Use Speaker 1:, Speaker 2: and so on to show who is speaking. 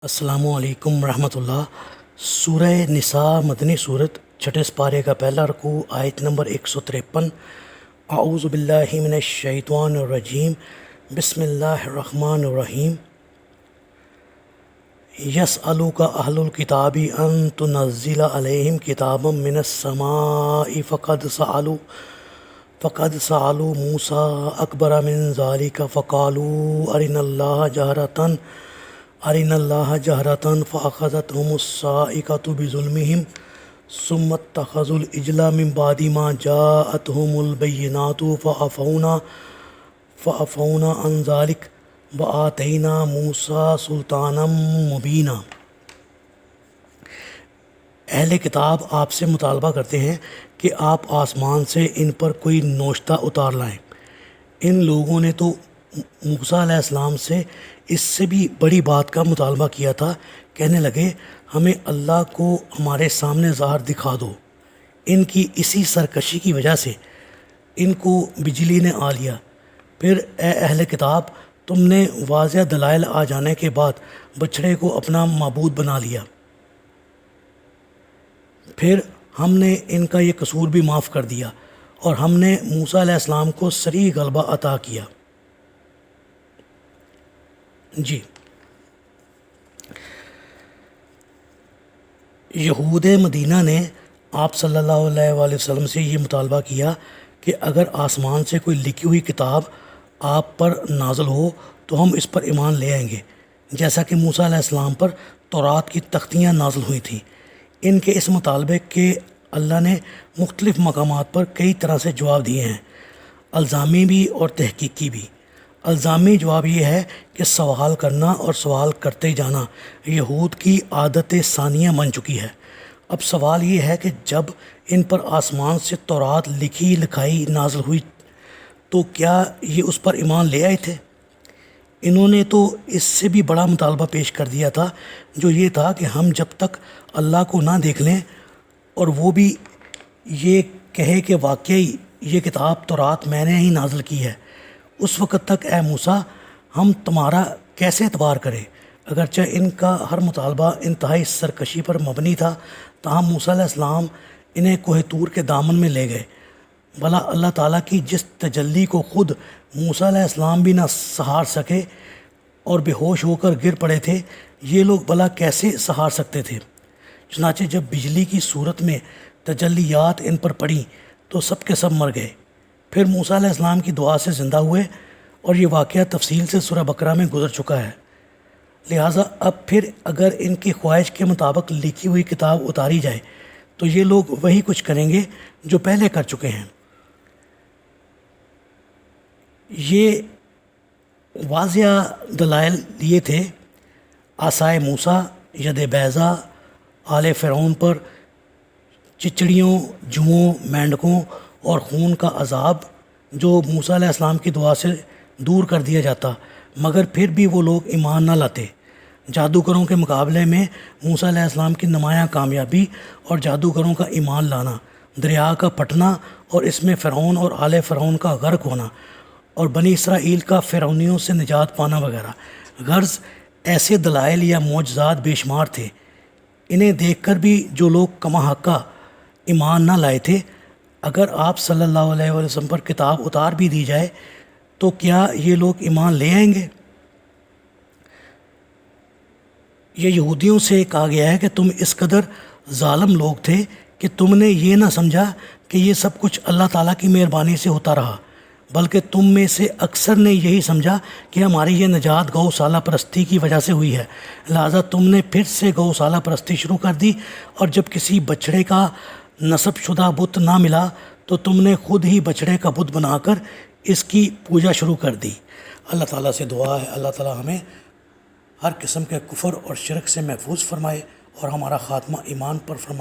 Speaker 1: السلام علیکم ورحمۃ اللہ۔ سورہ نساء مدنی صورت، چھٹے سپارے کا پہلا رکوع، آیت نمبر 153۔ اعوذ باللہ من الشیطان الرجیم، بسم اللہ الرحمن الرحیم۔ یسألک اہل الکتاب ان تنزل علیہم کتابا من السماء فقد سألوا موسیٰ اکبر من ذلک فقالوا ارنا اللہ جہرۃ فأخذتهم الصاعقۃ بظلمهم ثم اتخذوا العجل من بعد ما جاءتهم البینات فعفونا عن ذلک وآتینا موسیٰ سلطانا مبینا۔ اہل کتاب آپ سے مطالبہ کرتے ہیں کہ آپ آسمان سے ان پر کوئی نوشتہ اتار لائیں۔ ان لوگوں نے تو موسیٰ علیہ السلام سے اس سے بھی بڑی بات کا مطالبہ کیا تھا، کہنے لگے ہمیں اللہ کو ہمارے سامنے ظاہر دکھا دو۔ ان کی اسی سرکشی کی وجہ سے ان کو بجلی نے آ لیا۔ پھر اے اہل کتاب، تم نے واضح دلائل آ جانے کے بعد بچھڑے کو اپنا معبود بنا لیا۔ پھر ہم نے ان کا یہ قصور بھی معاف کر دیا اور ہم نے موسیٰ علیہ السلام کو سریع غلبہ عطا کیا۔ جی، یہود مدینہ نے آپ صلی اللہ علیہ وآلہ وسلم سے یہ مطالبہ کیا کہ اگر آسمان سے کوئی لکھی ہوئی کتاب آپ پر نازل ہو تو ہم اس پر ایمان لے آئیں گے، جیسا کہ موسیٰ علیہ السلام پر تورات کی تختیاں نازل ہوئی تھیں۔ ان کے اس مطالبے کے اللہ نے مختلف مقامات پر کئی طرح سے جواب دیے ہیں، الزامی بھی اور تحقیقی بھی۔ الزامی جواب یہ ہے کہ سوال کرنا اور سوال کرتے جانا یہود کی عادت ثانیہ بن چکی ہے۔ اب سوال یہ ہے کہ جب ان پر آسمان سے تورات لکھی لکھائی نازل ہوئی تو کیا یہ اس پر ایمان لے آئے تھے؟ انہوں نے تو اس سے بھی بڑا مطالبہ پیش کر دیا تھا، جو یہ تھا کہ ہم جب تک اللہ کو نہ دیکھ لیں اور وہ بھی یہ کہے کہ واقعی یہ کتاب تورات میں نے ہی نازل کی ہے، اس وقت تک اے موسیٰ ہم تمہارا کیسے اعتبار کریں؟ اگرچہ ان کا ہر مطالبہ انتہائی سرکشی پر مبنی تھا، تاہم موسیٰ علیہ السلام انہیں کوہ طور کے دامن میں لے گئے۔ بھلا اللہ تعالیٰ کی جس تجلی کو خود موسیٰ علیہ السلام بھی نہ سہار سکے اور بے ہوش ہو کر گر پڑے تھے، یہ لوگ بھلا کیسے سہار سکتے تھے؟ چنانچہ جب بجلی کی صورت میں تجلیات ان پر پڑیں تو سب کے سب مر گئے۔ پھر موسیٰ علیہ السلام کی دعا سے زندہ ہوئے، اور یہ واقعہ تفصیل سے سورہ بقرہ میں گزر چکا ہے۔ لہٰذا اب پھر اگر ان کی خواہش کے مطابق لکھی ہوئی کتاب اتاری جائے تو یہ لوگ وہی کچھ کریں گے جو پہلے کر چکے ہیں۔ یہ واضح دلائل دیے تھے، عصائے موسیٰ، ید بیضا، آل فرعون پر چچڑیوں، جوؤں، مینڈکوں اور خون کا عذاب جو موسیٰ علیہ السلام کی دعا سے دور کر دیا جاتا، مگر پھر بھی وہ لوگ ایمان نہ لاتے۔ جادوگروں کے مقابلے میں موسیٰ علیہ السلام کی نمایاں کامیابی اور جادوگروں کا ایمان لانا، دریا کا پھٹنا اور اس میں فرعون اور آل فرعون کا غرق ہونا، اور بنی اسرائیل کا فرعونیوں سے نجات پانا وغیرہ، غرض ایسے دلائل یا معجزات بے شمار تھے۔ انہیں دیکھ کر بھی جو لوگ کما حقہ ایمان نہ لائے تھے، اگر آپ صلی اللہ علیہ وآلہ وسلم پر کتاب اتار بھی دی جائے تو کیا یہ لوگ ایمان لے آئیں گے؟ یہ یہودیوں سے کہا گیا ہے کہ تم اس قدر ظالم لوگ تھے کہ تم نے یہ نہ سمجھا کہ یہ سب کچھ اللہ تعالیٰ کی مہربانی سے ہوتا رہا، بلکہ تم میں سے اکثر نے یہی سمجھا کہ ہماری یہ نجات گوسالہ پرستی کی وجہ سے ہوئی ہے، لہٰذا تم نے پھر سے گوسالہ پرستی شروع کر دی، اور جب کسی بچڑے کا نصب شدہ بت نہ ملا تو تم نے خود ہی بچڑے کا بت بنا کر اس کی پوجا شروع کر دی۔ اللہ تعالیٰ سے دعا ہے اللہ تعالیٰ ہمیں ہر قسم کے کفر اور شرک سے محفوظ فرمائے اور ہمارا خاتمہ ایمان پر فرمائے۔